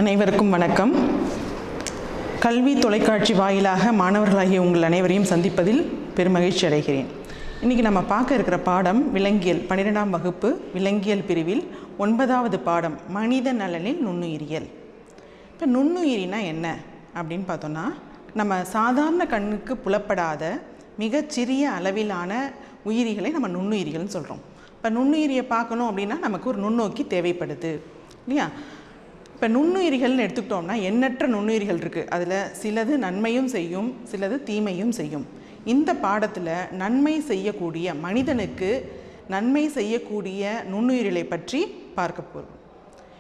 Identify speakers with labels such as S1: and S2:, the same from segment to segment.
S1: அனைவருக்கும் வணக்கம். கல்வி தொலைக்காட்சி வாயிலாக மாணவர்களாகிய உங்கள் அனைவரையும் சந்திப்பதில் பெருமகிழ்ச்சி அடைகிறேன். இன்றைக்கி நம்ம பார்க்க இருக்கிற பாடம் விலங்கியல் 12ஆம் வகுப்பு விலங்கியல் பிரிவில் 9வது பாடம் மனித நலனில் நுண்ணுயிரியல். இப்போ நுண்ணுயிரினா என்ன அப்படின்னு பார்த்தோன்னா, நம்ம சாதாரண கண்ணுக்கு புலப்படாத மிகச்சிறிய அளவிலான உயிரிகளை நம்ம நுண்ணுயிரிகள்னு சொல்கிறோம். இப்போ நுண்ணுயிரியை பார்க்கணும் அப்படின்னா நமக்கு ஒரு நுண்ணோக்கி தேவைப்படுது இல்லையா? இப்போ நுண்ணுயிரிகள்னு எடுத்துக்கிட்டோம்னா எண்ணற்ற நுண்ணுயிரிகள் இருக்குது. அதில் சிலது நன்மையும் செய்யும், சிலது தீமையும் செய்யும். இந்த பாடத்தில் நன்மை செய்யக்கூடிய, மனிதனுக்கு நன்மை செய்யக்கூடிய நுண்ணுயிரிகளை பற்றி பார்க்க போகிறோம்.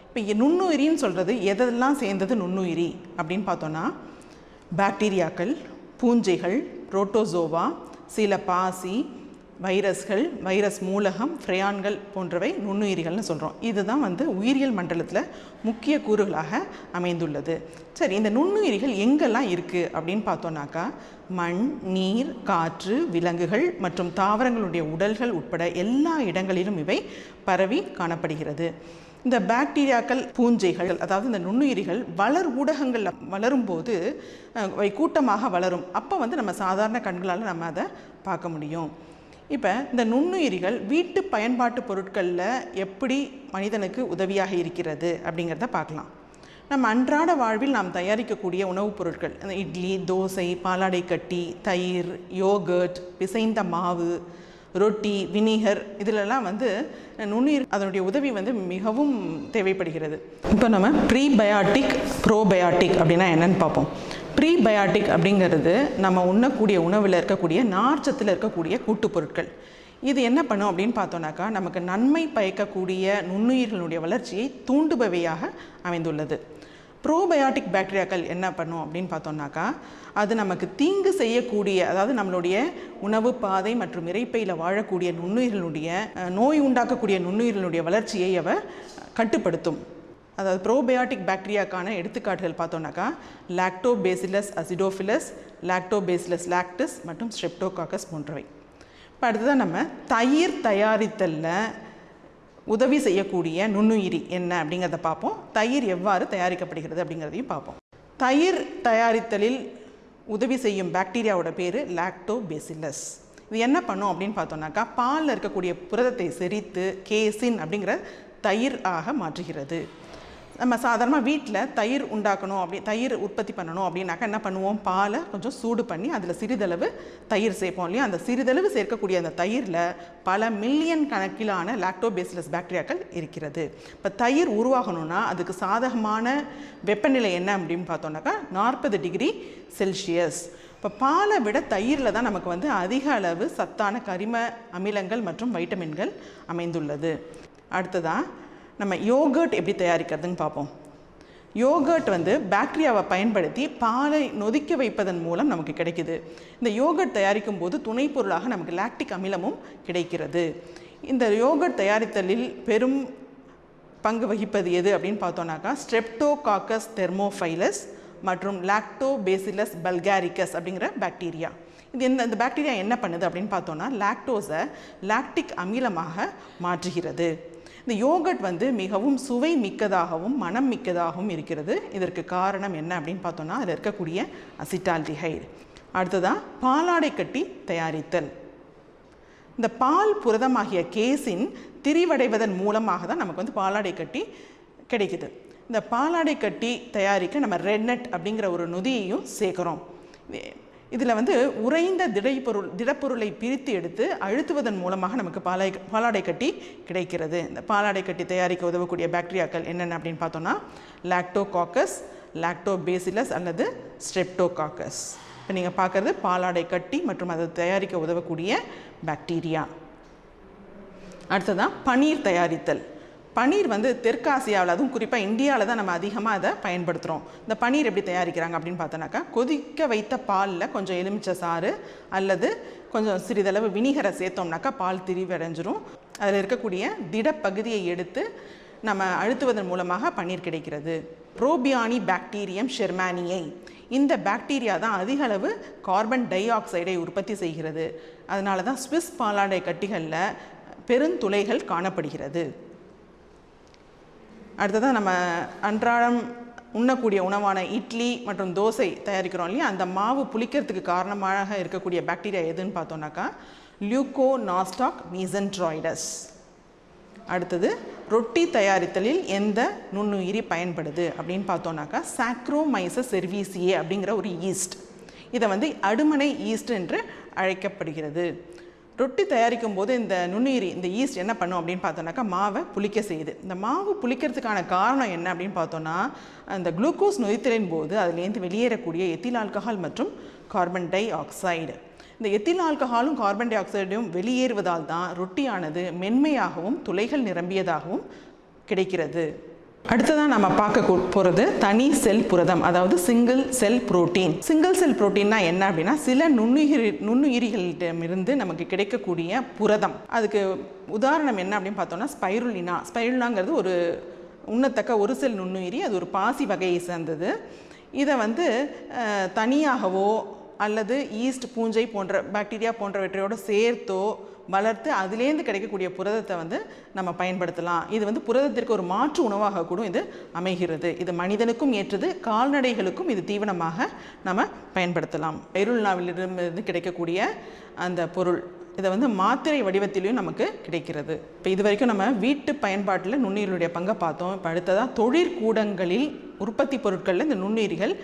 S1: இப்போ நுண்ணுயிரின்னு சொல்கிறது எதெல்லாம் சேர்ந்தது நுண்ணுயிரி அப்படின்னு பார்த்தோன்னா, பாக்டீரியாக்கள், பூஞ்சைகள், புரோட்டோசோவா, சில பாசி, வைரஸ்கள், வைரஸ் மூலகம், ஃப்ரையான்கள் போன்றவை நுண்ணுயிரிகள்னு சொல்கிறோம். இதுதான் உயிரியல் மண்டலத்தில் முக்கிய கூறுகளாக அமைந்துள்ளது. சரி, இந்த நுண்ணுயிரிகள் எங்கெல்லாம் இருக்குது அப்படின்னு பார்த்தோன்னாக்கா, மண், நீர், காற்று, விலங்குகள் மற்றும் தாவரங்களுடைய உடல்கள் உட்பட எல்லா இடங்களிலும் இவை பரவி காணப்படுகிறது. இந்த பாக்டீரியாக்கள், பூஞ்சைகள், அதாவது இந்த நுண்ணுயிரிகள் வளர் ஊடகங்களில் வளரும்போது கூட்டமாக வளரும். அப்போ நம்ம சாதாரண கண்களால் நம்ம அதை பார்க்க முடியும். இப்போ இந்த நுண்ணுயிரிகள் வீட்டு பயன்பாட்டு பொருட்களில் எப்படி மனிதனுக்கு உதவியாக இருக்கிறது அப்படிங்கிறத பார்க்கலாம். நம்ம அன்றாட வாழ்வில் நாம் தயாரிக்கக்கூடிய உணவுப் பொருட்கள், இட்லி, தோசை, பாலாடை கட்டி, தயிர், யோகர்ட், பிசைந்த மாவு, ரொட்டி, வினிகர், இதிலெல்லாம் நுண்ணுயிர் அதனுடைய உதவி மிகவும் தேவைப்படுகிறது. இப்போ நம்ம ப்ரீபயாட்டிக், ப்ரோபயாட்டிக் அப்படின்னா என்னன்னு பார்ப்போம். ப்ரீபயாட்டிக் அப்படிங்கிறது நம்ம உண்ணக்கூடிய உணவில் இருக்கக்கூடிய நார்ச்சத்தில் இருக்கக்கூடிய கூட்டுப் பொருட்கள். இது என்ன பண்ணும் அப்படின்னு பார்த்தோன்னாக்கா, நமக்கு நன்மை பயக்கக்கூடிய நுண்ணுயிர்களுடைய வளர்ச்சியை தூண்டுபவையாக அமைந்துள்ளது. ப்ரோபயாட்டிக் பாக்டீரியாக்கள் என்ன பண்ணும் அப்படின்னு பார்த்தோம்னாக்கா, அது நமக்கு தீங்கு செய்யக்கூடிய, அதாவது நம்மளுடைய உணவு பாதை மற்றும் இரைப்பையில் வாழக்கூடிய நுண்ணுயிர்களுடைய, நோய் உண்டாக்கக்கூடிய நுண்ணுயிர்களுடைய வளர்ச்சியை அவ கட்டுப்படுத்தும். அதாவது ப்ரோபயாட்டிக் பாக்டீரியாக்கான எடுத்துக்காட்டுகள் பார்த்தோன்னாக்கா, லாக்டோபேசிலஸ் அசிடோஃபிலஸ், லாக்டோபேசிலஸ் லாக்டிஸ் மற்றும் ஸ்ட்ரெப்டோகாக்கஸ் போன்றவை. இப்போ அடுத்ததான் நம்ம தயிர் தயாரித்தலில் உதவி செய்யக்கூடிய நுண்ணுயிரி என்ன அப்படிங்கிறத பார்ப்போம். தயிர் எவ்வாறு தயாரிக்கப்படுகிறது அப்படிங்கிறதையும் பார்ப்போம். தயிர் தயாரித்தலில் உதவி செய்யும் பாக்டீரியாவோட பேர் லாக்டோபேசிலஸ். இது என்ன பண்ணும் அப்படின்னு பார்த்தோம்னாக்கா, பாலில் இருக்கக்கூடிய புரதத்தை செரித்து கேசின் அப்படிங்கிற தயிர் ஆக மாற்றுகிறது. நம்ம சாதாரணமாக வீட்டில் தயிர் உண்டாக்கணும், தயிர் உற்பத்தி பண்ணணும் அப்படின்னாக்கா என்ன பண்ணுவோம்? பாலை கொஞ்சம் சூடு பண்ணி அதில் சிறிதளவு தயிர் சேர்ப்போம் இல்லையா? அந்த சிறிதளவு சேர்க்கக்கூடிய அந்த தயிரில் பல மில்லியன் கணக்கிலான லாக்டோபேசிலஸ் பாக்டீரியாக்கள் இருக்கிறது. இப்போ தயிர் உருவாகணும்னா அதுக்கு சாதகமான வெப்பநிலை என்ன அப்படின்னு பார்த்தோம்னாக்கா 40 டிகிரி செல்சியஸ். இப்போ பாலை விட தயிரில் தான் நமக்கு அதிக அளவு சத்தான கரிம அமிலங்கள் மற்றும் வைட்டமின்கள் அமைந்துள்ளது. அடுத்ததாக நம்ம யோகர்ட் எப்படி தயாரிக்கிறதுன்னு பார்ப்போம். யோகர்ட் பாக்டீரியாவை பயன்படுத்தி பாலை நொதிக்க வைப்பதன் மூலம் நமக்கு கிடைக்குது. இந்த யோகர்ட் தயாரிக்கும் போது துணை பொருளாக நமக்கு லாக்டிக் அமிலமும் கிடைக்கிறது. இந்த யோகர்ட் தயாரித்தலில் பெரும் பங்கு வகிப்பது எது அப்படின்னு பார்த்தோன்னாக்கா, ஸ்ட்ரெப்டோகாக்கஸ் தெர்மோஃபைலஸ் மற்றும் லாக்டோபேசிலஸ் பல்காரிக்கஸ் அப்படிங்கிற பாக்டீரியா. இந்த பாக்டீரியா என்ன பண்ணுது அப்படின்னு பார்த்தோன்னா, லாக்டோஸை லாக்டிக் அமிலமாக மாற்றுகிறது. இந்த யோகர்ட் மிகவும் சுவை மிக்கதாகவும் மனம் மிக்கதாகவும் இருக்கிறது. இதற்கு காரணம் என்ன அப்படின்னு பார்த்தோன்னா, அதில் இருக்கக்கூடிய அசிட்டால்டிஹைடு. அடுத்ததாக பாலாடை கட்டி தயாரித்தல். இந்த பால் புரதமாகிய கேசின் திரிவடைவதன் மூலமாக தான் நமக்கு பாலாடை கட்டி கிடைக்குது. இந்த பாலாடை கட்டி தயாரிக்க நம்ம ரெட்நட் அப்படிங்கிற ஒரு நொதியையும் சேர்க்குறோம். இதில் உறைந்த திடப்பொருளை பிரித்து எடுத்து அழுத்துவதன் மூலமாக நமக்கு பாலாடை கட்டி கிடைக்கிறது. இந்த பாலாடை கட்டி தயாரிக்க உதவக்கூடிய பாக்டீரியாக்கள் என்னென்ன அப்படின்னு பார்த்தோன்னா, லாக்டோகாக்கஸ், லாக்டோபேசிலஸ் அல்லது ஸ்ட்ரெப்டோகாக்கஸ். இப்போ நீங்கள் பார்க்குறது பாலாடை கட்டி மற்றும் அதை தயாரிக்க உதவக்கூடிய பாக்டீரியா. அடுத்ததான் பனீர் தயாரித்தல். பனீர் தெற்காசியாவில், அதுவும் குறிப்பாக இந்தியாவில் தான் நம்ம அதிகமாக அதை பயன்படுத்துகிறோம். இந்த பனீர் எப்படி தயாரிக்கிறாங்க அப்படின்னு பார்த்தோன்னாக்கா, கொதிக்க வைத்த பாலில் கொஞ்சம் எலுமிச்சை சாறு அல்லது கொஞ்சம் சிறிதளவு வினிகரை சேர்த்தோம்னாக்கா பால் திரிவடைஞ்சிரும். அதில் இருக்கக்கூடிய திடப்பகுதியை எடுத்து நம்ம அழுத்துவதன் மூலமாக பனீர் கிடைக்கிறது. ப்ரோபியானி பாக்டீரியம் ஷெர்மானியை, இந்த பாக்டீரியா தான் அதிக அளவு கார்பன் டை ஆக்சைடை உற்பத்தி செய்கிறது. அதனால தான் ஸ்விஸ் பாலாடை கட்டிகளில் பெருந்துளைகள் காணப்படுகிறது. அடுத்ததாக நம்ம அன்றாடம் உண்ணக்கூடிய உணவான இட்லி மற்றும் தோசை தயாரிக்கிறோம் இல்லையா, அந்த மாவு புளிக்கிறதுக்கு காரணமாக இருக்கக்கூடிய பாக்டீரியா எதுன்னு பார்த்தோம்னாக்கா லியூகோனாஸ்டாக் மீசன்ட்ராய்டஸ். அடுத்தது ரொட்டி தயாரித்தலில் எந்த நுண்ணுயிரி பயன்படுது அப்படின்னு பார்த்தோம்னாக்கா சாக்ரோமைசஸ் செர்வீசியே அப்படிங்கிற ஒரு ஈஸ்ட். இதை வந்து அடுமனை ஈஸ்ட் என்று அழைக்கப்படுகிறது. ரொட்டி தயாரிக்கும் போது இந்த நுண்ணுயிரி இந்த ஈஸ்ட் என்ன பண்ணும் அப்படின்னு பார்த்தோம்னாக்கா மாவை புளிக்க செய்யுது. இந்த மாவு புளிக்கிறதுக்கான காரணம் என்ன அப்படின்னு பார்த்தோன்னா அந்த குளுக்கோஸ் நொதித்தலின் போது அதுலேருந்து வெளியேறக்கூடிய எத்தில் ஆல்கஹால் மற்றும் கார்பன் டை ஆக்சைடு. இந்த எத்தில் ஆல்கஹாலும் கார்பன் டை ஆக்சைடும் வெளியேறுவதால் தான் ரொட்டியானது மென்மையாகவும் துளைகள் நிரம்பியதாகவும் கிடைக்கிறது. அடுத்ததான் நம்ம பார்க்க போகிறது தனி செல் புரதம், அதாவது single cell protein. Single cell புரோட்டீன்னா என்ன அப்படின்னா சில நுண்ணுயிரிகளிடமிருந்து நமக்கு கிடைக்கக்கூடிய புரதம். அதுக்கு உதாரணம் என்ன அப்படின்னு பார்த்தோம்னா ஸ்பைருலினா. ஸ்பைருலினாங்கிறது ஒரு உண்ணத்தக்க ஒரு செல் நுண்ணுயிரி. அது ஒரு பாசி வகையை சேர்ந்தது. இதை வந்து தனியாகவோ அல்லது ஈஸ்ட் பூஞ்சை போன்ற பாக்டீரியா போன்றவற்றையோடு சேர்த்தோ வளர்த்து அதிலேருந்து கிடைக்கக்கூடிய புரதத்தை வந்து நம்ம பயன்படுத்தலாம். இது வந்து புரதத்திற்கு ஒரு மாற்று உணவாக கூட இது அமைகிறது. இது மனிதனுக்கும் ஏற்றது, கால்நடைகளுக்கும் இது தீவனமாக நம்ம பயன்படுத்தலாம். ஸ்பைருலினாவிலிருந்து கிடைக்கக்கூடிய அந்த பொருள் இதை வந்து மாத்திரை வடிவத்திலையும் நமக்கு கிடைக்கிறது. இப்போ இது வரைக்கும் நம்ம வீட்டு பயன்பாட்டில் நுண்ணுயிரிகளுடைய பங்கை பார்த்தோம். இப்போ அடுத்ததாக தொழிற்கூடங்களில் உற்பத்தி பொருட்களில் இந்த நுண்ணுயிரிகள்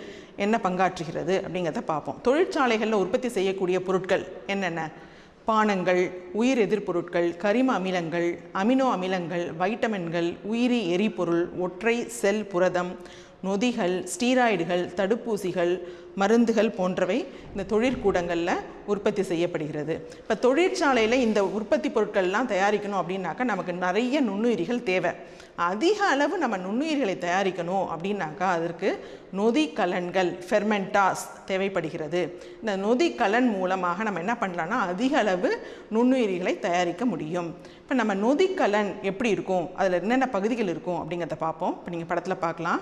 S1: என்ன பங்காற்றுகிறது அப்படிங்கிறத பார்ப்போம். தொழிற்சாலைகளில் உற்பத்தி செய்யக்கூடிய பொருட்கள் என்னென்ன? பானங்கள், உயிர் எதிர்பொருட்கள், கரிம அமிலங்கள், அமினோ அமிலங்கள், வைட்டமின்கள், உயிரி எரிபொருள், ஒற்றை செல் புரதம், நொதிகள், ஸ்டீராய்டுகள், தடுப்பூசிகள், மருந்துகள் போன்றவை இந்த தொழிற்கூடங்களில் உற்பத்தி செய்யப்படுகிறது. இப்போ தொழிற்சாலையில் இந்த உற்பத்தி பொருட்கள்லாம் தயாரிக்கணும் அப்படின்னாக்கா நமக்கு நிறைய நுண்ணுயிரிகள் தேவை. அதிக அளவு நம்ம நுண்ணுயிர்களை தயாரிக்கணும் அப்படின்னாக்கா அதற்கு நொதிக்கலன்கள் ஃபெர்மெண்டாஸ் தேவைப்படுகிறது. இந்த நொதிக்கலன் மூலமாக நம்ம என்ன பண்ணலான்னா அதிக அளவு நுண்ணுயிரிகளை தயாரிக்க முடியும். இப்போ நம்ம நொதிக்கலன் எப்படி இருக்கும், அதில் என்னென்ன பகுதிகள் இருக்கும் அப்படிங்கிறத பார்ப்போம். இப்போ நீங்கள் படத்தில் பார்க்கலாம்.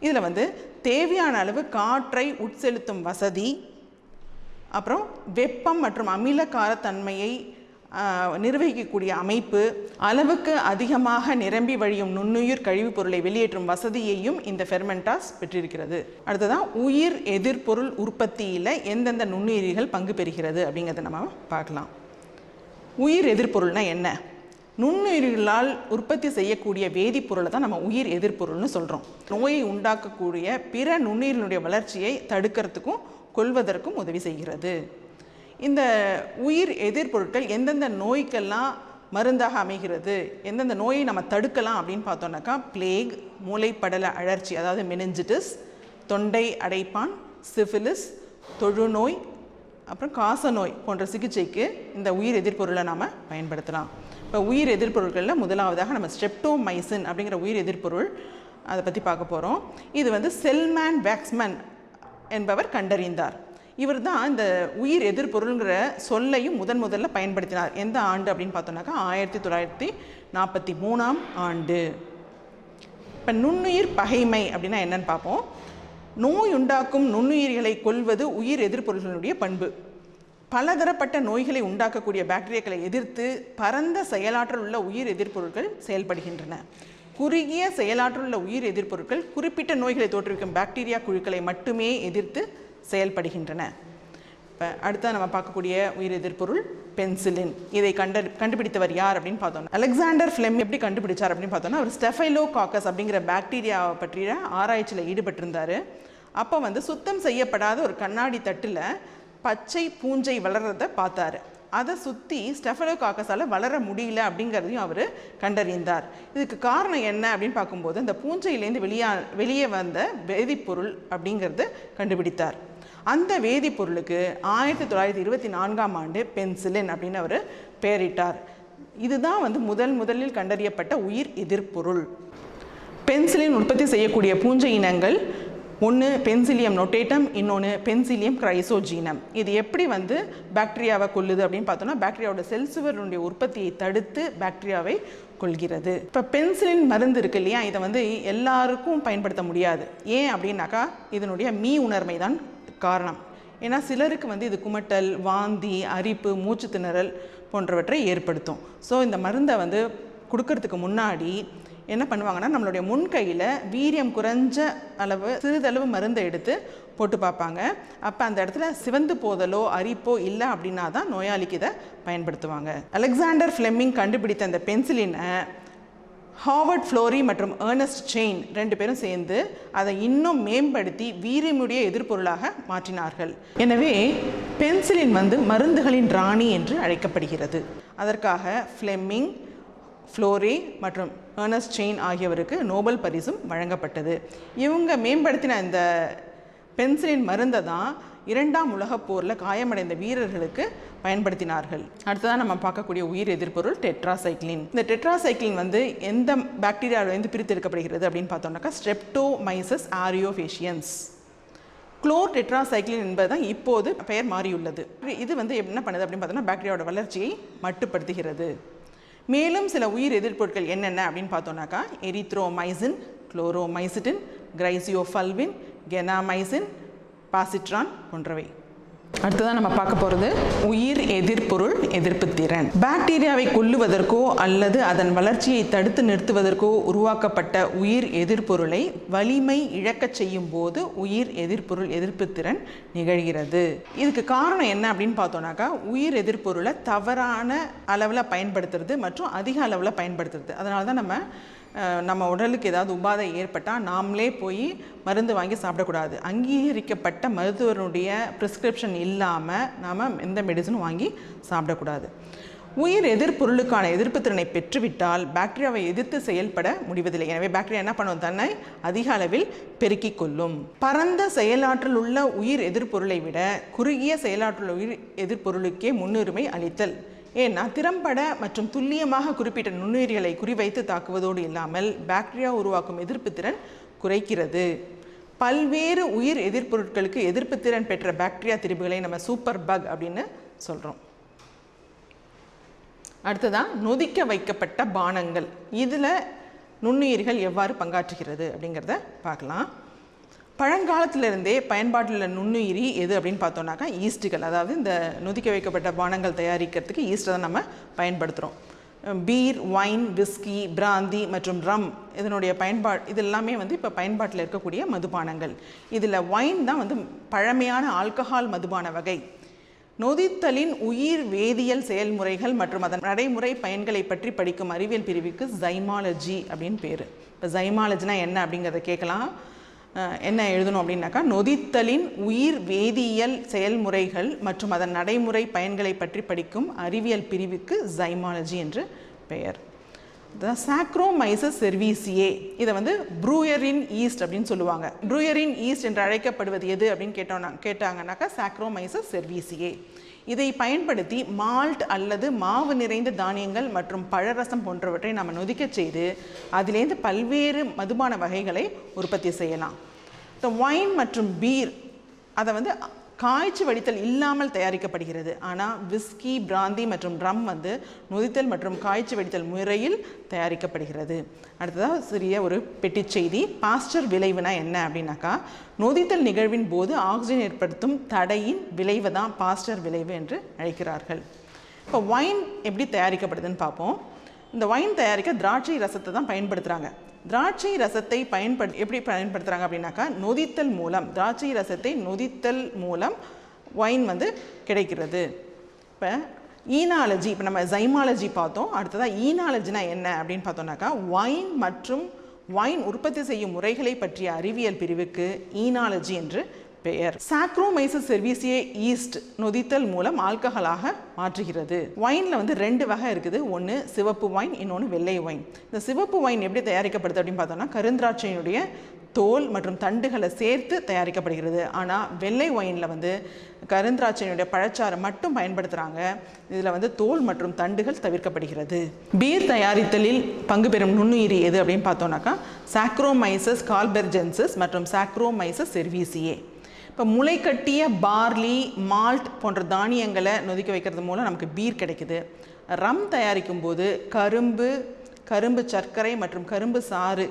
S1: இதில் வந்து தேவையான அளவு காற்றை உட்செலுத்தும் வசதி, அப்புறம் வெப்பம் மற்றும் அமிலக்காரத்தன்மையை நிர்வகிக்கக்கூடிய அமைப்பு, அளவுக்கு அதிகமாக நிரம்பி வழியும் நுண்ணுயிர் கழிவுப் பொருளை வெளியேற்றும் வசதியையும் இந்த ஃபெர்மெண்டாஸ் பெற்றிருக்கிறது. அடுத்ததான் உயிர் எதிர்பொருள் உற்பத்தியில் எந்தெந்த நுண்ணுயிரிகள் பங்கு பெறுகிறது அப்படிங்கிறத நம்ம பார்க்கலாம். உயிர் எதிர்பொருள்னா என்ன? நுண்ணுயிர்களால் உற்பத்தி செய்யக்கூடிய வேதிப்பொருளை தான் நம்ம உயிர் எதிர்பொருள்னு சொல்கிறோம். நோயை உண்டாக்கக்கூடிய பிற நுண்ணுயிரினுடைய வளர்ச்சியை தடுக்கிறதுக்கும் கொல்வதற்கும் உதவி செய்கிறது. இந்த உயிர் எதிர்பொருட்கள் எந்தெந்த நோய்க்கெல்லாம் மருந்தாக அமைகிறது, எந்தெந்த நோயை நம்ம தடுக்கலாம் அப்படின்னு பார்த்தோம்னாக்கா பிளேக், மூளைப்படல அழற்சி அதாவது மெனிஞ்சிட்டிஸ், தொண்டை அடைப்பான், சிஃபிலிஸ், தொழுநோய், அப்புறம் காசநோய் போன்ற சிகிச்சைக்கு இந்த உயிர் எதிர்பொருளை நாம் பயன்படுத்தலாம். இப்போ உயிர் எதிர்பொருட்களில் முதலாவதாக நம்ம ஸ்ட்ரெப்டோமைசின் அப்படிங்கிற உயிர் எதிர்பொருள் அதை பற்றி பார்க்க போகிறோம். இது வந்து செல்மேன் வேக்ஸ்மன் என்பவர் கண்டறிந்தார். இவர் தான் இந்த உயிர் எதிர்பொருள்ங்கிற சொல்லையும் முதல்ல பயன்படுத்தினார். எந்த ஆண்டு அப்படின்னு பார்த்தோம்னாக்கா 1943ஆம் ஆண்டு. இப்போ நுண்ணுயிர் பகைமை அப்படின்னா என்னன்னு பார்ப்போம். நோய் உண்டாக்கும் நுண்ணுயிர்களை கொல்வது உயிர் எதிர்பொருள்களுடைய பண்பு. பலதரப்பட்ட நோய்களை உண்டாக்கக்கூடிய பாக்டீரியாக்களை எதிர்த்து பரந்த செயலாற்றல் உள்ள உயிர் எதிர்பொருட்கள் செயல்படுகின்றன. குறுகிய செயலாற்றல் உள்ள உயிர் எதிர்பொருட்கள் குறிப்பிட்ட நோய்களை தோற்றுவிக்கும் பாக்டீரியா குழுக்களை மட்டுமே எதிர்த்து செயல்படுகின்றன. இப்போ அடுத்த நம்ம பார்க்கக்கூடிய உயிர் எதிர்பொருள் பென்சிலின். இதை கண்டுபிடித்தவர் யார் அப்படின்னு பார்த்தோம்னா அலெக்சாண்டர் ஃப்ளெமிங். எப்படி கண்டுபிடிச்சார் அப்படின்னு பார்த்தோம்னா அவர் ஸ்டெஃபைலோகாக்கஸ் அப்படிங்கிற பாக்டீரியாவை பற்றிய ஆராய்ச்சியில் ஈடுபட்டிருந்தார். அப்போ வந்து சுத்தம் செய்யப்படாத ஒரு கண்ணாடி தட்டில் பச்சை பூஞ்சை வளர்கிறத பார்த்தாரு. அதை சுற்றி ஸ்டெஃபைலோகாக்கஸால் வளர முடியல அப்படிங்கிறதையும் அவர் கண்டறிந்தார். இதுக்கு காரணம் என்ன அப்படின்னு பார்க்கும்போது அந்த பூஞ்சையிலேருந்து வெளியே வந்த வேதிப்பொருள் அப்படிங்கிறத கண்டுபிடித்தார். அந்த வேதிப்பொருளுக்கு 1924ஆம் ஆண்டு பென்சிலின் அப்படின்னு அவர் பெயரிட்டார். இதுதான் வந்து முதலில் கண்டறியப்பட்ட உயிர் எதிர்பொருள். பென்சிலின் உற்பத்தி செய்யக்கூடிய பூஞ்சை இனங்கள் ஒன்று பென்சிலியம் நொட்டேட்டம், இன்னொன்று பென்சிலியம் கிரைசோஜீனம். இது எப்படி வந்து பாக்டீரியாவை கொல்லுது அப்படின்னு பார்த்தோம்னா பாக்டீரியாவோட செல் சுவருடைய உற்பத்தியை தடுத்து பாக்டீரியாவை கொள்கிறது. இப்போ பென்சிலின் மருந்து இருக்கு இல்லையா, இதை வந்து எல்லாருக்கும் பயன்படுத்த முடியாது. ஏன் அப்படின்னாக்கா இதனுடைய உணர்மை தான் காரணம். ஏன்னா சிலருக்கு வந்து இது குமட்டல், வாந்தி, அரிப்பு, மூச்சு திணறல் போன்றவற்றை ஏற்படுத்தும். ஸோ இந்த மருந்தை வந்து கொடுக்கறதுக்கு முன்னாடி என்ன பண்ணுவாங்கன்னா, நம்மளுடைய முன்கையில் வீரியம் குறைஞ்ச அளவு சிறிதளவு மருந்தை எடுத்து போட்டு பார்ப்பாங்க. அப்போ அந்த இடத்துல சிவந்து போதலோ அரிப்போ இல்லை அப்படின்னா தான் நோயாளிக்கு இதை பயன்படுத்துவாங்க. அலெக்சாண்டர் ஃப்ளெமிங் கண்டுபிடித்த அந்த பென்சிலினை ஹாவர்ட் ஃப்ளோரி மற்றும் ஏர்னஸ்ட் செயின் 2 பேரும் சேர்ந்து அதை இன்னும் மேம்படுத்தி வீரியமுடைய எதிர்ப்பொருளாக மாற்றினார்கள். எனவே பென்சிலின் மருந்துகளின் ராணி என்று அழைக்கப்படுகிறது. அதற்காக ஃப்ளெமிங், ஃப்ளோரி மற்றும் ஏர்னஸ்ட் செயின் ஆகியவருக்கு நோபல் பரிசும் வழங்கப்பட்டது. இவங்க மேம்படுத்தின இந்த பென்சிலின் மருந்தை தான் 2ஆம் உலகப் போரில் காயமடைந்த வீரர்களுக்கு பயன்படுத்தினார்கள். அடுத்ததான் நம்ம பார்க்கக்கூடிய உயிர் எதிர்ப்பொருள் டெட்ராசைக்ளின். இந்த டெட்ராசைக்ளின் எந்த பாக்டீரியாவிலிருந்து பிரித்தெடுக்கப்படுகிறது அப்படின்னு பார்த்தோம்னாக்கா ஸ்ட்ரெப்டோமைசஸ் ஆரியோஃபேஷியன்ஸ். குளோர் டெட்ராசைக்ளின் என்பது தான் இப்போது பெயர் மாறியுள்ளது. இது என்ன பண்ணுது அப்படின்னு பார்த்தோம்னா பாக்டீரியாவோட வளர்ச்சியை மட்டுப்படுத்துகிறது. மேலும் சில உயிர் எதிர்ப்பொருட்கள் என்னென்ன அப்படின்னு பார்த்தோம்னாக்கா எரித்ரோமைசின், குளோரோமைசிட்டின், கிரைசியோஃபல்வின், கெனாமைசின், பாசிட்ரான் போன்றவை. அடுத்ததான் நம்ம பார்க்க போகிறது உயிர் எதிர்ப்பொருள் எதிர்ப்பு திறன். பாக்டீரியாவை கொல்லுவதற்கோ அல்லது அதன் வளர்ச்சியை தடுத்து நிறுத்துவதற்கோ உருவாக்கப்பட்ட உயிர் எதிர்ப்பொருளை வலிமை இழக்கச் செய்யும் போது உயிர் எதிர்ப்பொருள் எதிர்ப்பு திறன் நிகழ்கிறது. இதுக்கு காரணம் என்ன அப்படின்னு பார்த்தோம்னாக்கா உயிர் எதிர்ப்பொருளை தவறான அளவில் பயன்படுத்துறது மற்றும் அதிக அளவில் பயன்படுத்துறது. அதனால தான் நம்ம உடலுக்கு ஏதாவது உபாதை ஏற்பட்டால் நாமளே போய் மருந்து வாங்கி சாப்பிடக்கூடாது. அங்கீகரிக்கப்பட்ட மருத்துவருடைய ப்ரிஸ்கிரிப்ஷன் இல்லாமல் நாம் எந்த மெடிசனும் வாங்கி சாப்பிடக்கூடாது. உயிர் எதிர்ப்பொருளுக்கான எதிர்ப்பு திறனை பெற்றுவிட்டால் பாக்டீரியாவை எதிர்த்து செயல்பட முடிவதில்லை. எனவே பாக்டீரியா என்ன பண்ணும்? தன்னை அதிக அளவில் பெருக்கிக் கொள்ளும். பரந்த செயலாற்றல் உள்ள உயிர் எதிர்ப்பொருளை விட குறுகிய செயலாற்றல் உயிர் எதிர்ப்பொருளுக்கே முன்னுரிமை அளித்தல். ஏன்னா திறம்பட மற்றும் துல்லியமாக குறிப்பிட்ட நுண்ணுயிரிகளை குறிவைத்து தாக்குவதோடு இல்லாமல் பாக்டீரியா உருவாக்கும் எதிர்ப்பு திறன் குறைக்கிறது. பல்வேறு உயிர் எதிர்ப்பொருட்களுக்கு எதிர்ப்பு திறன் பெற்ற பாக்டீரியா திரிபுகளை நம்ம சூப்பர் பக் அப்படின்னு சொல்கிறோம். அடுத்ததான் நொதிக்க வைக்கப்பட்ட பானங்கள். இதில் நுண்ணுயிர்கள் எவ்வாறு பங்காற்றுகிறது அப்படிங்கிறத பார்க்கலாம். பழங்காலத்திலிருந்தே பயன்பாட்டில் உள்ள நுண்ணுயிரி எது அப்படின்னு பார்த்தோம்னாக்கா ஈஸ்ட்டுகள். அதாவது இந்த நொதிக்க வைக்கப்பட்ட பானங்கள் தயாரிக்கிறதுக்கு ஈஸ்ட்டை தான் நம்ம பயன்படுத்துகிறோம். பீர், ஒயின், விஸ்கி, பிராந்தி மற்றும் ரம் இதனுடைய இது எல்லாமே இப்போ பயன்பாட்டில் இருக்கக்கூடிய மதுபானங்கள். இதில் ஒயின் தான் பழமையான ஆல்கஹால் மதுபான வகை. நொதித்தலின் உயிர் வேதியியல் செயல்முறைகள் மற்றும் அதன் நடைமுறை பயன்களை பற்றி படிக்கும் அறிவியல் பிரிவுக்கு ஜைமாலஜி அப்படின்னு பேர். இப்போ ஜைமாலஜினா என்ன அப்படிங்கிறத கேட்கலாம். என்ன எழுதணும் அப்படின்னாக்கா நொதித்தலின் உயிர் வேதியியல் செயல்முறைகள் மற்றும் அதன் நடைமுறை பயன்களை பற்றி படிக்கும் அறிவியல் பிரிவுக்கு ஜைமாலஜி என்று பெயர். சாக்ரோமைசஸ் செர்வீசியே இதை ப்ரூயரின் ஈஸ்ட் அப்படின்னு சொல்லுவாங்க. ப்ரூயரின் ஈஸ்ட் என்று அழைக்கப்படுவது எது அப்படின்னு கேட்டாங்கன்னாக்கா சாக்ரோமைசஸ் செர்வீசியே. இதை பயன்படுத்தி மால்ட் அல்லது மாவு நிறைந்த தானியங்கள் மற்றும் பழரசம் போன்றவற்றை நம்ம நொதிக்க செய்து அதிலேருந்து பல்வேறு மதுபான வகைகளை உற்பத்தி செய்யலாம். இந்த ஒயின் மற்றும் பீர் அதை காய்ச்சி வடித்தல் இல்லாமல் தயாரிக்கப்படுகிறது. ஆனால் விஸ்கி, பிராந்தி மற்றும் ரம் நொதித்தல் மற்றும் காய்ச்சி வடித்தல் முறையில் தயாரிக்கப்படுகிறது. அடுத்ததாக சிறிய ஒரு பெட்டி செய்தி. பாஸ்டர் விளைவுனா என்ன அப்படின்னாக்கா நொதித்தல் நிகழ்வின் போது ஆக்சிஜன் ஏற்படுத்தும் தடையின் விளைவு தான் பாஸ்டர் விளைவு என்று அழைக்கிறார்கள். இப்போ ஒயின் எப்படி தயாரிக்கப்படுதுன்னு பார்ப்போம். இந்த ஒயின் தயாரிக்க திராட்சை ரசத்தை தான் பயன்படுத்துகிறாங்க. திராட்சை ரசத்தை எப்படி பயன்படுத்துகிறாங்க அப்படின்னாக்கா நொதித்தல் மூலம், திராட்சை ரசத்தை நொதித்தல் மூலம் ஒயின் கிடைக்கிறது. இப்போ ஈனாலஜி, இப்போ நம்ம ஜைமாலஜி பார்த்தோம். அடுத்ததாக ஈனாலஜினா என்ன அப்படின்னு பார்த்தோம்னாக்கா ஒயின் மற்றும் ஒயின் உற்பத்தி செய்யும் முறைகளை பற்றிய அறிவியல் பிரிவுக்கு ஈனாலஜி என்று பெயர். சாக்ரோமைசஸ் செர்வீசியே ஈஸ்ட் நொதித்தல் மூலம் ஆல்கஹாலாக மாற்றுகிறது. ஒயினில் 2 வகை இருக்குது. ஒன்று சிவப்பு ஒயின், இன்னொன்று வெள்ளை ஒயின். இந்த சிவப்பு ஒயின் எப்படி தயாரிக்கப்படுது அப்படின்னு பார்த்தோம்னா கருந்திராட்சையினுடைய தோல் மற்றும் தண்டுகளை சேர்த்து தயாரிக்கப்படுகிறது. ஆனால் வெள்ளை ஒயினில் கருந்திராட்சையினுடைய பழச்சாறு மட்டும் பயன்படுத்துகிறாங்க. இதில் தோல் மற்றும் தண்டுகள் தவிர்க்கப்படுகிறது. பீர் தயாரித்தலில் பங்கு பெறும் நுண்ணுயிரி எது அப்படின்னு பார்த்தோம்னாக்கா சாக்ரோமைசஸ் கால்பெர்ஜென்சிஸ் மற்றும் சாக்ரோமைசஸ் செர்வீசியே. இப்போ முளைக்கட்டிய பார்லி, மால்ட் போன்ற தானியங்களை நொதிக்க வைக்கிறது மூலம் நமக்கு பீர் கிடைக்குது. ரம் தயாரிக்கும் போது கரும்பு சர்க்கரை மற்றும் கரும்பு சாறு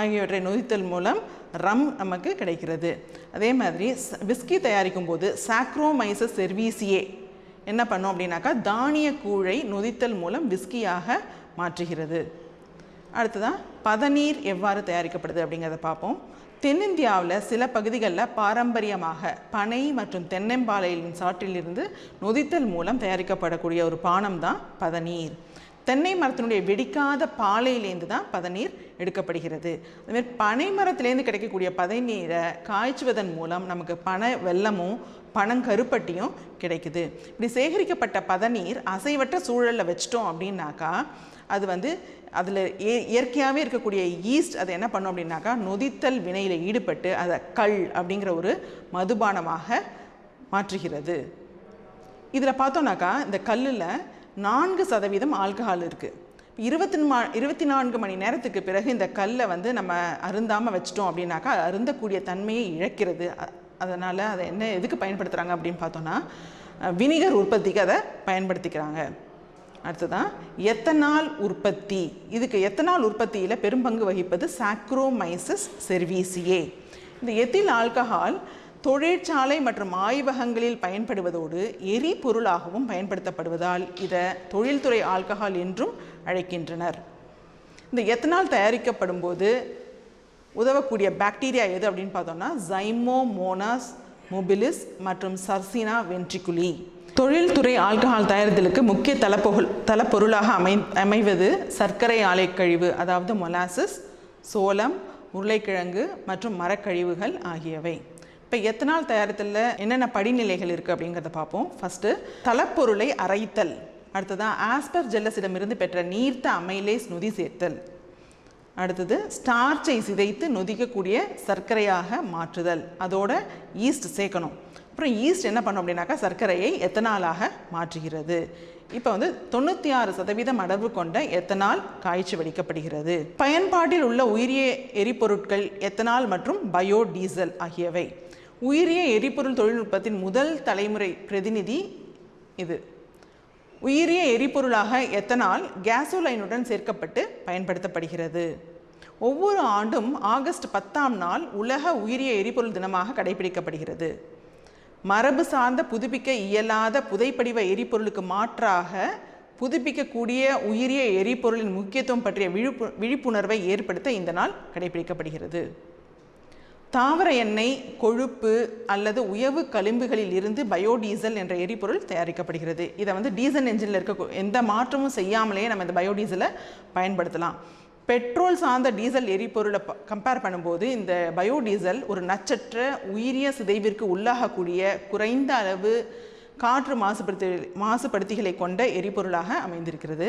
S1: ஆகியவற்றை நொதித்தல் மூலம் ரம் நமக்கு கிடைக்கிறது. அதே மாதிரி விஸ்கி தயாரிக்கும் போது சாக்ரோமைசஸ் செர்வீசியே என்ன பண்ணும் அப்படின்னாக்கா தானிய கூழை நொதித்தல் மூலம் விஸ்கியாக மாற்றுகிறது. அடுத்ததான் பதநீர் எவ்வாறு தயாரிக்கப்படுது அப்படிங்கிறத பார்ப்போம். தென்னிந்தியாவில் சில பகுதிகளில் பாரம்பரியமாக பனை மற்றும் தென்னம்பாளையின் சாற்றிலிருந்து நொதித்தல் மூலம் தயாரிக்கப்படக்கூடிய ஒரு பானம் தான் பதநீர். தென்னை மரத்தினுடைய வெடிக்காத பாலையிலேருந்து தான் பதநீர் எடுக்கப்படுகிறது. அதுமாதிரி பனை மரத்திலேருந்து கிடைக்கக்கூடிய பதநீரை காய்ச்சுவதன் மூலம் நமக்கு பனை வெல்லமும் பனங்கருப்பட்டியும் கிடைக்குது. இப்படி சேகரிக்கப்பட்ட பதநீர் அசைவற்ற சூழலில் வச்சிட்டோம் அப்படின்னாக்கா அது அதில் இயற்கையாகவே இருக்கக்கூடிய ஈஸ்ட் அதை என்ன பண்ணும் அப்படின்னாக்கா நொதித்தல் வினையில் ஈடுபட்டு அதை கள் அப்படிங்கிற ஒரு மதுபானமாக மாற்றுகிறது. இதில் பார்த்தோன்னாக்கா இந்த கல்லில் 4% ஆல்கஹால் இருக்குது. 24 மணி நேரத்துக்கு பிறகு இந்த கல்லை நம்ம அருந்தாமல் வச்சிட்டோம் அப்படின்னாக்கா அருந்தக்கூடிய தன்மையை இழக்கிறது. அதனால் அதை எதுக்கு பயன்படுத்துகிறாங்க அப்படின்னு பார்த்தோன்னா வினிகர் உற்பத்திக்கு அதை பயன்படுத்திக்கிறாங்க. அடுத்ததான் எத்தனால் உற்பத்தி. இதுக்கு எத்தனால் உற்பத்தியில் பெரும்பங்கு வகிப்பது சாக்ரோமைசஸ் செர்வீசியே. இந்த எத்தில் ஆல்கஹால் தொழிற்சாலை மற்றும் ஆய்வகங்களில் பயன்படுவதோடு எரிபொருளாகவும் பயன்படுத்தப்படுவதால் இதை தொழில்துறை ஆல்கஹால் என்றும் அழைக்கின்றனர். இந்த எத்தனால் தயாரிக்கப்படும் போது உதவக்கூடிய பாக்டீரியா எது அப்படின்னு பார்த்தோம்னா ஸைமோமோனாஸ் மொபிலிஸ் மற்றும் சர்சினா வென்ட்ரிகுலி. தொழில்துறை ஆல்கஹால் தயாரித்தலுக்கு முக்கிய தளப்பொருளாக அமைவது சர்க்கரை ஆலை கழிவு, அதாவது மொலாசஸ், சோளம், உருளைக்கிழங்கு மற்றும் மரக்கழிவுகள் ஆகியவை. இப்போ எத்தனால் தயாரித்தலில் என்னென்ன படிநிலைகள் இருக்குது அப்படிங்கிறத பார்ப்போம். ஃபஸ்ட்டு தளப்பொருளை அரைத்தல். அடுத்ததான் ஆஸ்பர்ஜெல்லஸிடமிருந்து பெற்ற நீர்த்த அமைலேஸ் நொதி சேர்த்தல். அடுத்தது ஸ்டார்ச்சை சிதைத்து நொதிக்கக்கூடிய சர்க்கரையாக மாற்றுதல். அதோட ஈஸ்ட் சேர்க்கணும். அப்புறம் ஈஸ்ட் என்ன பண்ணும் அப்படின்னாக்கா சர்க்கரையை எத்தனாலாக மாற்றுகிறது. இப்போ 96% அளவு கொண்ட எத்தனால் காய்ச்சி வடிக்கப்படுகிறது. பயன்பாட்டில் உள்ள உயிரிய எரிபொருட்கள் எத்தனால் மற்றும் பயோடீசல் ஆகியவை. உயிரிய எரிபொருள் தொழில்நுட்பத்தின் முதல் தலைமுறை பிரதிநிதி இது. உயிரிய எரிபொருளாக எத்தனால் கேசோலைனுடன் சேர்க்கப்பட்டு பயன்படுத்தப்படுகிறது. ஒவ்வொரு ஆண்டும் ஆகஸ்ட் 10ஆம் நாள் உலக உயிரிய எரிபொருள் தினமாக கடைபிடிக்கப்படுகிறது. மரபு சார்ந்த புதுப்பிக்க இயலாத புதைப்படிவ எரிபொருளுக்கு மாற்றாக புதுப்பிக்கக்கூடிய உயிரிய எரிபொருளின் முக்கியத்துவம் பற்றிய விழிப்புணர்வை ஏற்படுத்த இந்த நாள் கடைபிடிக்கப்படுகிறது. தாவர எண்ணெய், கொழுப்பு அல்லது உயவு களிம்புகளில் இருந்து பயோடீசல் என்ற எரிபொருள் தயாரிக்கப்படுகிறது. இதை டீசல் என்ஜினில் இருக்க எந்த மாற்றமும் செய்யாமலேயே நம்ம இந்த பயோடீசலை பயன்படுத்தலாம். பெட்ரோல் சார்ந்த டீசல் எரிபொருளை கம்பேர் பண்ணும்போது இந்த பயோடீசல் ஒரு நச்சற்ற உயிரிய சிதைவிற்கு உள்ளாகக்கூடிய குறைந்த அளவு காற்று மாசுபடுத்திகளை கொண்ட எரிபொருளாக அமைந்திருக்கிறது.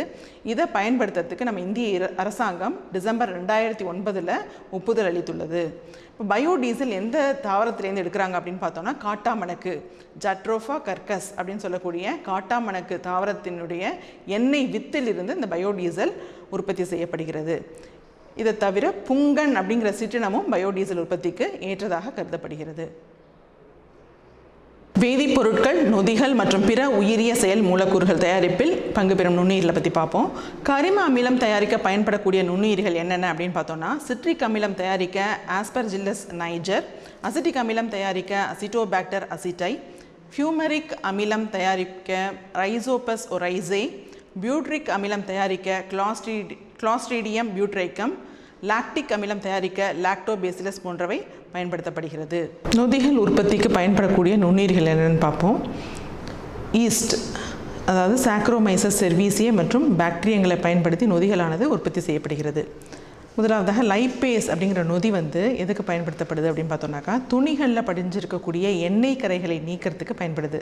S1: இதை பயன்படுத்துறதுக்கு நம்ம இந்திய அரசாங்கம் டிசம்பர் 2009 ஒப்புதல் அளித்துள்ளது. இப்போ பயோடீசல் எந்த தாவரத்திலேருந்து எடுக்கிறாங்க அப்படின்னு பார்த்தோம்னா காட்டாமணக்கு, ஜட்ரோஃபா கர்கஸ் அப்படின்னு சொல்லக்கூடிய காட்டாமணக்கு தாவரத்தினுடைய எண்ணெய் வித்திலிருந்து இந்த பயோடீசல் உற்பத்தி செய்யப்படுகிறது. இதை தவிர புங்கன் அப்படிங்கிற சிற்றினமும் பயோடீசல் உற்பத்திக்கு ஏற்றதாக கருதப்படுகிறது. வேதிப்பொருட்கள், நொதிகள் மற்றும் பிற உயிரிய செயல் மூலக்கூறுகள் தயாரிப்பில் பங்கு பெறும் நுண்ணுயிர்களை பற்றி பார்ப்போம். கரிம அமிலம் தயாரிக்க பயன்படக்கூடிய நுண்ணுயிர்கள் என்னென்ன அப்படின்னு பார்த்தோம்னா சிட்ரிக் அமிலம் தயாரிக்க ஆஸ்பர்ஜில்லஸ் நைஜர், அசிட்டிக் அமிலம் தயாரிக்க அசிட்டோபாக்டர் அசிட்டை, ஃபியூமரிக் அமிலம் தயாரிக்க ரைசோபஸ் ஒரைசே, பியூட்ரிக் அமிலம் தயாரிக்க கிளாஸ்ட்ரீடியம் பியூட்ரைக்கம், லாக்டிக் அமிலம் தயாரிக்க லாக்டோபேசிலஸ் போன்றவை பயன்படுத்தப்படுகிறது. நொதிகள் உற்பத்திக்கு பயன்படக்கூடிய நுண்ணுயிர்கள் என்னென்னு பார்ப்போம். ஈஸ்ட், அதாவது சாக்ரோமைசஸ் செர்வீசியே மற்றும் பாக்டீரியங்களை பயன்படுத்தி நொதிகளானது உற்பத்தி செய்யப்படுகிறது. முதலாவதாக லைப்பேஸ் அப்படிங்கிற நொதி எதுக்கு பயன்படுத்தப்படுது அப்படின்னு பார்த்தோம்னாக்கா துணிகளில் படிஞ்சிருக்கக்கூடிய எண்ணெய் கரைகளை நீக்கிறதுக்கு பயன்படுது.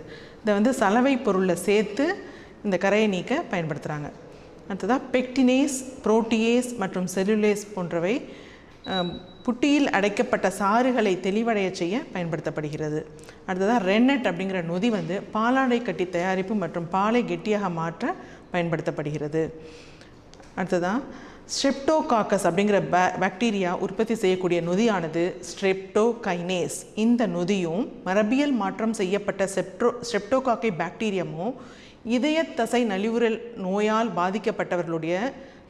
S1: இதை சலவை பொருளில் சேர்த்து இந்த கரையை நீக்க பயன்படுத்துகிறாங்க. அடுத்ததாக பெக்டினேஸ், புரோட்டியேஸ் மற்றும் செல்லுலேஸ் போன்றவை புட்டியில் அடைக்கப்பட்ட சாறுகளை தெளிவடைய செய்ய பயன்படுத்தப்படுகிறது. அடுத்ததாக ரென்னட் அப்படிங்கிற நொதி பாலாடை கட்டி தயாரிப்பு மற்றும் பாலை கெட்டியாக மாற்ற பயன்படுத்தப்படுகிறது. அடுத்ததாக ஸ்ட்ரெப்டோகாக்கஸ் அப்படிங்கிற பாக்டீரியா உற்பத்தி செய்யக்கூடிய நொதியானது ஸ்ட்ரெப்டோகைனேஸ். இந்த நொதியும் மரபியல் மாற்றம் செய்யப்பட்ட ஸ்ட்ரெப்டோகாக்கை பாக்டீரியமும் இதய தசை நலிவுறல் நோயால் பாதிக்கப்பட்டவர்களுடைய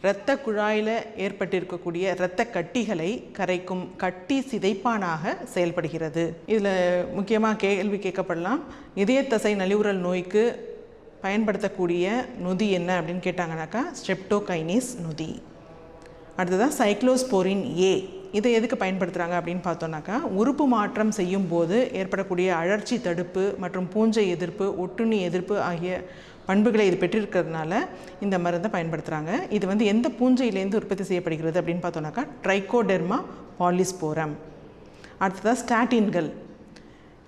S1: இரத்த குழாயில் ஏற்பட்டிருக்கக்கூடிய இரத்த கட்டிகளை கரைக்கும் கட்டி சிதைப்பானாக செயல்படுகிறது. இதில் முக்கியமாக கேள்வி கேட்கப்படலாம், இதய தசை நலிவுறல் நோய்க்கு பயன்படுத்தக்கூடிய நொதி என்ன அப்படின்னு கேட்டாங்கனாக்கா ஸ்ட்ரெப்டோகைனேஸ் நொதி. அடுத்ததாக சைக்ளோஸ்போரின் ஏ. இதை எதுக்கு பயன்படுத்துகிறாங்க அப்படின்னு பார்த்தோன்னாக்கா, உறுப்பு மாற்றம் செய்யும் போது ஏற்படக்கூடிய அழற்சி தடுப்பு மற்றும் பூஞ்சை எதிர்ப்பு, ஒட்டுண்ணி எதிர்ப்பு ஆகிய பண்புகளை இது பெற்றிருக்கிறதுனால இந்த மருந்தை பயன்படுத்துகிறாங்க. இது எந்த பூஞ்சையிலேருந்து உற்பத்தி செய்யப்படுகிறது அப்படின்னு பார்த்தோன்னாக்கா, ட்ரைகோடெர்மா பாலிஸ்போரம். அடுத்ததாக ஸ்டாட்டின்கள்.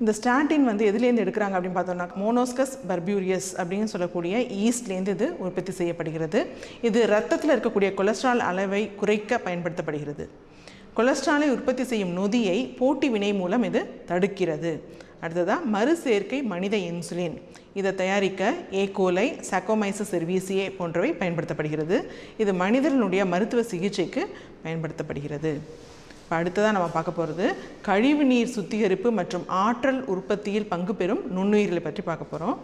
S1: இந்த ஸ்டாட்டின் எதுலேருந்து எடுக்கிறாங்க அப்படின்னு பார்த்தோம்னா, மோனோஸ்கஸ் பர்பியூரியஸ் அப்படின்னு சொல்லக்கூடிய ஈஸ்ட்லேருந்து இது உற்பத்தி செய்யப்படுகிறது. இது ரத்தத்தில் இருக்கக்கூடிய கொலஸ்ட்ரால் அளவை குறைக்க பயன்படுத்தப்படுகிறது. கொலஸ்ட்ராலை உற்பத்தி செய்யும் நொதியை போட்டி வினை மூலம் இது தடுக்கிறது. அடுத்ததாக மறுசேர்க்கை மனித இன்சுலின். இதை தயாரிக்க ஏகோலை, சாக்கோமைசஸ் செர்வீசியே போன்றவை பயன்படுத்தப்படுகிறது. இது மனிதர்களுடைய மருத்துவ சிகிச்சைக்கு பயன்படுத்தப்படுகிறது. இப்போ அடுத்ததாக நம்ம பார்க்க போகிறது கழிவுநீர் சுத்திகரிப்பு மற்றும் ஆற்றல் உற்பத்தியில் பங்கு பெறும் நுண்ணுயிர்களை பற்றி பார்க்க போகிறோம்.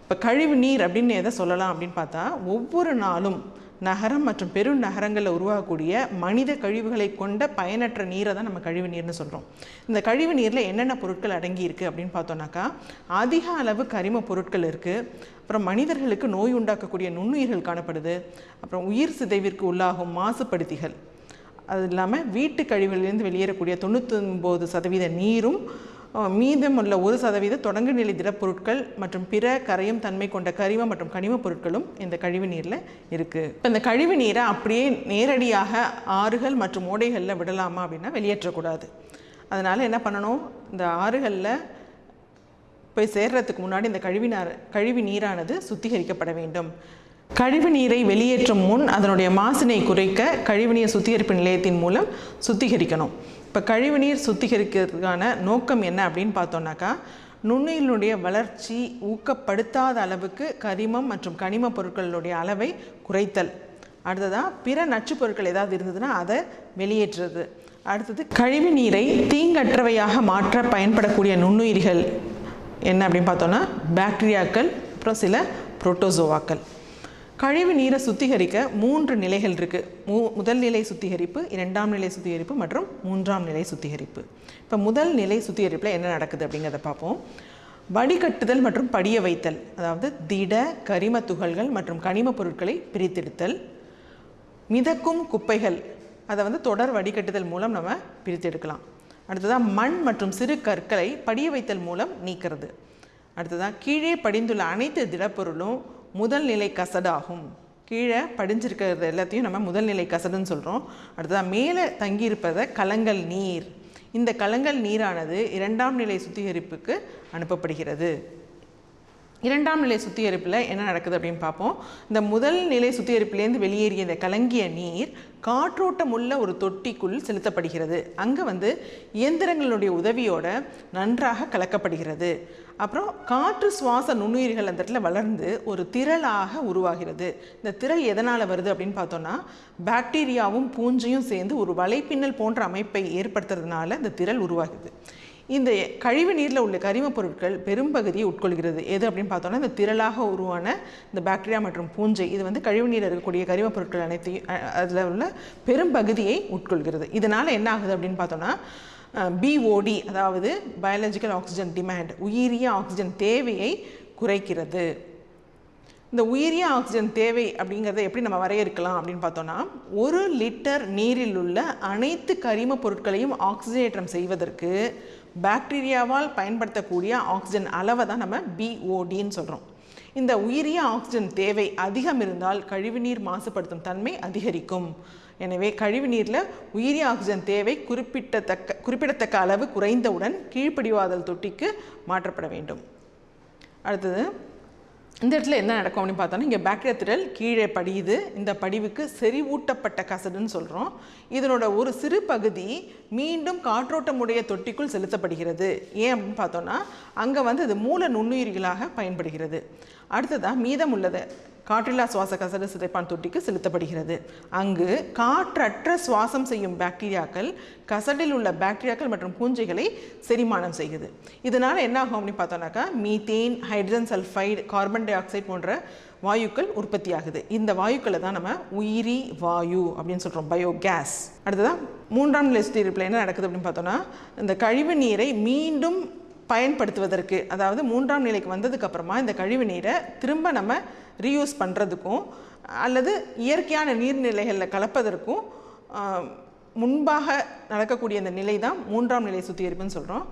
S1: இப்போ கழிவுநீர் அப்படின்னு எதை சொல்லலாம் அப்படின்னு பார்த்தா, ஒவ்வொரு நாளும் நகரம் மற்றும் பெருநகரங்களில் உருவாகக்கூடிய மனித கழிவுகளை கொண்ட பயனற்ற நீரை தான் நம்ம கழிவு நீர்னு சொல்கிறோம். இந்த கழிவு நீரில் என்னென்ன பொருட்கள் அடங்கி இருக்குது அப்படின்னு பார்த்தோன்னாக்கா, அதிக அளவு கரிம பொருட்கள் இருக்குது. அப்புறம் மனிதர்களுக்கு நோய் உண்டாக்கக்கூடிய நுண்ணுயிர்கள் காணப்படுது. அப்புறம் உயிர் சிதைவிற்கு உள்ளாகும் மாசுபடுத்திகள். அது இல்லாமல் வீட்டு கழிவுகளிலிருந்து வெளியேறக்கூடிய 99% நீரும் மீதமுள்ள 1% தொடங்கு நிலை திடப்பொருட்கள் மற்றும் பிற கரையும் தன்மை கொண்ட கரிம மற்றும் கனிம பொருட்களும் இந்த கழிவு நீரில் இருக்குது. இப்போ இந்த கழிவு நீரை அப்படியே நேரடியாக ஆறுகள் மற்றும் ஓடைகளில் விடலாமா அப்படின்னா வெளியேற்றக்கூடாது. அதனால் என்ன பண்ணணும், இந்த ஆறுகளில் போய் சேர்றதுக்கு முன்னாடி இந்த கழிவு நீரானது சுத்திகரிக்கப்பட வேண்டும். கழிவு நீரை வெளியேற்றும் முன் அதனுடைய மாசினை குறைக்க கழிவுநீர் சுத்திகரிப்பு நிலையத்தின் மூலம் சுத்திகரிக்கணும். இப்போ கழிவுநீர் சுத்திகரிக்கிறதுக்கான நோக்கம் என்ன அப்படின்னு பார்த்தோன்னாக்கா, நுண்ணுயிரினுடைய வளர்ச்சி ஊக்கப்படுத்தாத அளவுக்கு கரிமம் மற்றும் கனிம பொருட்களுடைய அளவை குறைத்தல். அடுத்ததாக பிற நச்சு பொருட்கள் ஏதாவது இருந்ததுன்னா அதை வெளியேற்றுறது. அடுத்தது கழிவு நீரை தீங்கற்றவையாக மாற்ற பயன்படக்கூடிய நுண்ணுயிரிகள் என்ன அப்படின்னு பார்த்தோன்னா, பாக்டீரியாக்கள், அப்புறம் சில புரோட்டோசோவாக்கள். கழிவு நீரை சுத்திகரிக்க 3 நிலைகள் இருக்குது. முதல் நிலை சுத்திகரிப்பு, 2ஆம் நிலை சுத்திகரிப்பு மற்றும் 3ஆம் நிலை சுத்திகரிப்பு. இப்போ முதல் நிலை சுத்திகரிப்பில் என்ன நடக்குது அப்படிங்கிறத பார்ப்போம். வடிகட்டுதல் மற்றும் படிய வைத்தல், அதாவது திட கரிம துகள்கள் மற்றும் கனிம பொருட்களை பிரித்தெடுத்தல். மிதக்கும் குப்பைகள், அதை தொடர் வடிகட்டுதல் மூலம் நம்ம பிரித்தெடுக்கலாம். அடுத்ததாக மண் மற்றும் சிறு கற்களை படிய வைத்தல் மூலம் நீக்கிறது. அடுத்ததாக கீழே படிந்துள்ள அனைத்து திடப்பொருளும் முதல் நிலை கசடாகும். கீழே படிஞ்சிருக்கிறது எல்லாத்தையும் நம்ம முதல் நிலை கசடுன்னு சொல்கிறோம். அடுத்ததாக மேலே தங்கியிருப்பதை கலங்கல் நீர். இந்த கலங்கல் நீரானது 2ஆம் நிலை சுத்திகரிப்புக்கு அனுப்பப்படுகிறது. 2ஆம் நிலை சுத்திகரிப்பில் என்ன நடக்குது அப்படின்னு பார்ப்போம். இந்த முதல் நிலை சுத்திகரிப்பிலேருந்து வெளியேறிய இந்த கலங்கிய நீர் காற்றோட்டம் உள்ள ஒரு தொட்டிக்குள் செலுத்தப்படுகிறது. அங்கே இயந்திரங்களுடைய உதவியோட நன்றாக கலக்கப்படுகிறது. அப்புறம் காற்று சுவாச நுண்ணுயிர்கள் அந்த இடத்துல வளர்ந்து ஒரு திரளாக உருவாகிறது. இந்த திரள் எதனால் வருது அப்படின்னு பார்த்தோன்னா, பாக்டீரியாவும் பூஞ்சையும் சேர்ந்து ஒரு வலைப்பின்னல் போன்ற அமைப்பை ஏற்படுத்துறதுனால இந்த திரள் உருவாகுது. இந்த கழிவு நீரில் உள்ள கரிம பொருட்கள் பெரும்பகுதியை உட்கொள்கிறது. எது அப்படின்னு பார்த்தோன்னா, இந்த திரளாக உருவான இந்த பாக்டீரியா மற்றும் பூஞ்சை இது கழிவு நீரில் இருக்கக்கூடிய கரிம பொருட்கள் அனைத்தையும் அதில் உள்ள பெரும்பகுதியை உட்கொள்கிறது. இதனால் என்ன ஆகுது அப்படின்னு பார்த்தோன்னா, BOD, அதாவது பயாலஜிக்கல் ஆக்சிஜன் டிமாண்ட், உயிரிய ஆக்சிஜன் தேவையை குறைக்கிறது. இந்த உயிரிய ஆக்சிஜன் தேவை அப்படிங்கிறத எப்படி நம்ம வரையறுக்கலாம் அப்படின்னு பார்த்தோன்னா, 1 லிட்டர் நீரில் உள்ள அனைத்து கரிம பொருட்களையும் ஆக்சிஜனேற்றம் செய்வதற்கு பாக்டீரியாவால் பயன்படுத்தக்கூடிய ஆக்சிஜன் அளவை தான் நம்ம BODன்னு சொல்கிறோம். இந்த உயிரிய ஆக்சிஜன் தேவை அதிகம் இருந்தால் கழிவுநீர் மாசுபடுத்தும் தன்மை அதிகரிக்கும். எனவே கழிவுநீரில் உயிரிய ஆக்சிஜன் தேவை குறிப்பிடத்தக்க அளவு குறைந்தவுடன் கீழ்ப்படிவாதல் தொட்டிக்கு மாற்றப்பட வேண்டும். அடுத்தது இந்த இடத்துல என்ன நடக்கும் அப்படின்னு பார்த்தோன்னா, இங்கே பாக்டீரியா திரள் கீழே படியுது. இந்த படிவுக்கு செறிவூட்டப்பட்ட கசடுன்னு சொல்கிறோம். இதனோட ஒரு சிறு பகுதி மீண்டும் காற்றோட்டமுடைய தொட்டிக்குள் செலுத்தப்படுகிறது. ஏன் அப்படின்னு பார்த்தோன்னா, அங்கே இது மூல நுண்ணுயிரிகளாக பயன்படுகிறது. அடுத்ததாக மீதம் உள்ளது காற்றில்லா சுவாச கசடு சிதைப்பான் தொட்டிக்கு செலுத்தப்படுகிறது. அங்கு காற்றற்ற சுவாசம் செய்யும் பாக்டீரியாக்கள் கசடில் உள்ள பாக்டீரியாக்கள் மற்றும் பூஞ்சைகளை செரிமானம் செய்யுது. இதனால் என்ன ஆகும் அப்படின்னு பார்த்தோன்னாக்கா, methane, hydrogen sulphide, carbon dioxide போன்ற வாயுக்கள் உற்பத்தி ஆகுது. இந்த வாயுக்களை தான் நம்ம உயிரி வாயு அப்படின்னு சொல்கிறோம், பயோகேஸ். அடுத்ததான் 3ஆம் நிலை சுத்திகரிப்பில் என்ன நடக்குது அப்படின்னு பார்த்தோன்னா, இந்த கழிவு நீரை மீண்டும் பயன்படுத்துவதற்கு, அதாவது 3ஆம் நிலைக்கு வந்ததுக்கப்புறமா இந்த கழிவு நீரை திரும்ப நம்ம ரீயூஸ் பண்ணுறதுக்கும் அல்லது இயற்கையான நீர்நிலைகளில் கலப்பதற்கும் முன்பாக நடக்கக்கூடிய அந்த நிலை தான் 3ஆம் நிலை சுத்திகரிப்புன்னு சொல்கிறோம்.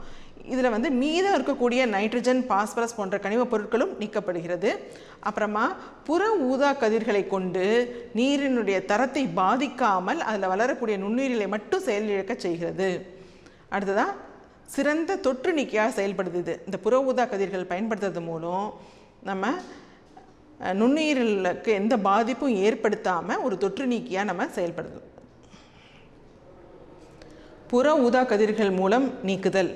S1: இதில் வந்து மீதம் இருக்கக்கூடிய நைட்ரஜன், பாஸ்பரஸ் போன்ற கனிமப் பொருட்களும் நீக்கப்படுகிறது. அப்புறமா புற ஊதா கதிர்களை கொண்டு நீரினுடைய தரத்தை பாதிக்காமல் அதில் வளரக்கூடிய நுண்ணுயிரிகளை மட்டும் செயலிழக்க செய்கிறது. அடுத்ததாக சிறந்த தொற்று நீக்கியாக செயல்படுது. இந்த புற ஊதா கதிர்கள் பயன்படுத்துறது மூலம் நம்ம நுண்ணுயிர்களுக்கு எந்த பாதிப்பும் ஏற்படுத்தாமல் ஒரு தொற்று நீக்கியாக நம்ம செயல்படுது. புற ஊதா கதிர்கள் மூலம் நீக்குதல்.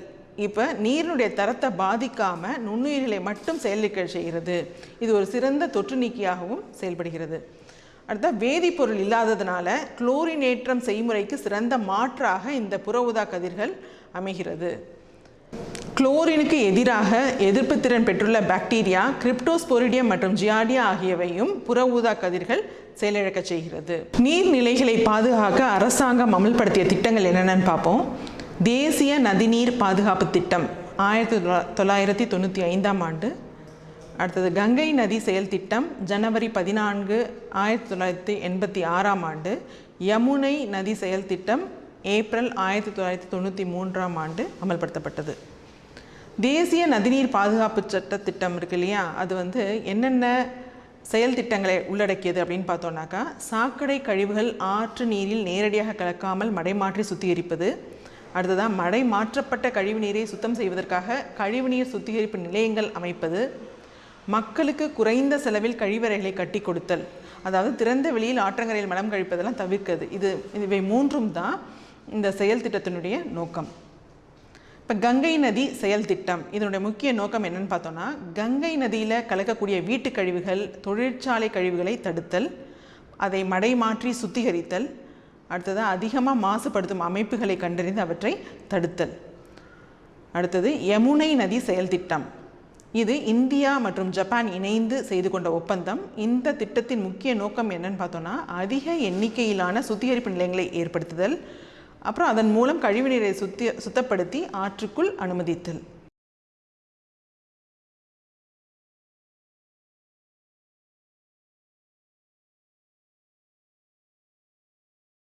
S1: இப்போ நீரினுடைய தரத்தை பாதிக்காமல் நுண்ணுயிர்களை மட்டும் செயலிழக்க செய்கிறது. இது ஒரு சிறந்த தொற்று நீக்கியாகவும் செயல்படுகிறது. அடுத்த வேதிப்பொருள் இல்லாததுனால குளோரினேற்றம் செய்முறைக்கு சிறந்த மாற்றாக இந்த புற ஊதா கதிர்கள் அமைகிறது. குளோரினுக்கு எதிராக எதிர்ப்பு திறன் பெற்றுள்ள பாக்டீரியா, கிரிப்டோஸ்போரிடியம் மற்றும் ஜியார்டியா ஆகியவையும் புற ஊதா கதிர்கள் செயலிழக்க செய்கிறது. நீர்நிலைகளை பாதுகாக்க அரசாங்கம் அமல்படுத்திய திட்டங்கள் என்னென்னு பார்ப்போம். தேசிய நதிநீர் பாதுகாப்பு திட்டம் 1995ஆம் ஆண்டு. அடுத்தது கங்கை நதி செயல் திட்டம் ஜனவரி 14, 1986ஆம் ஆண்டு. யமுனை நதி செயல் திட்டம் ஏப்ரல் 1993ஆம் ஆண்டு அமல்படுத்தப்பட்டது. தேசிய நதிநீர் பாதுகாப்பு சட்ட திட்டம் இருக்கு இல்லையா, அது வந்து என்னென்ன செயல் திட்டங்களை உள்ளடக்கியது அப்படின்னு பார்த்தோன்னாக்கா, சாக்கடை கழிவுகள் ஆற்று நீரில் நேரடியாக கலக்காமல் மடைமாற்றி சுத்திகரிப்பது. அடுத்ததாக மடை மாற்றப்பட்ட கழிவு நீரை சுத்தம் செய்வதற்காக கழிவுநீர் சுத்திகரிப்பு நிலையங்கள் அமைப்பது. மக்களுக்கு குறைந்த செலவில் கழிவறைகளை கட்டி கொடுத்தல், அதாவது திறந்த வெளியில் ஆற்றங்கரையில் மலம் கழிப்பதெல்லாம் தவிர்க்கிறது. இவை 3ம் தான் இந்த செயல் திட்டத்தினுடைய நோக்கம். இப்போ கங்கை நதி செயல் திட்டம் இதனுடைய முக்கிய நோக்கம் என்னன்னு பார்த்தோன்னா, கங்கை நதியில் கலக்கக்கூடிய வீட்டு கழிவுகள், தொழிற்சாலை கழிவுகளை தடுத்தல், அதை மடைமாற்றி சுத்திகரித்தல். அடுத்தது அதிகமாக மாசுபடுத்தும் அமைப்புகளை கண்டறிந்து அவற்றை தடுத்தல். அடுத்தது யமுனை நதி செயல் திட்டம். இது இந்தியா மற்றும் ஜப்பான் இணைந்து செய்து கொண்ட ஒப்பந்தம். இந்த திட்டத்தின் முக்கிய நோக்கம் என்னன்னு பார்த்தோன்னா, அதிக எண்ணிக்கையிலான சுத்திகரிப்பு நிலையங்களை ஏற்படுத்துதல், அப்புறம் அதன் மூலம் கழிவுநீரை சுத்தப்படுத்தி ஆற்றுக்குள் அனுமதித்தல்.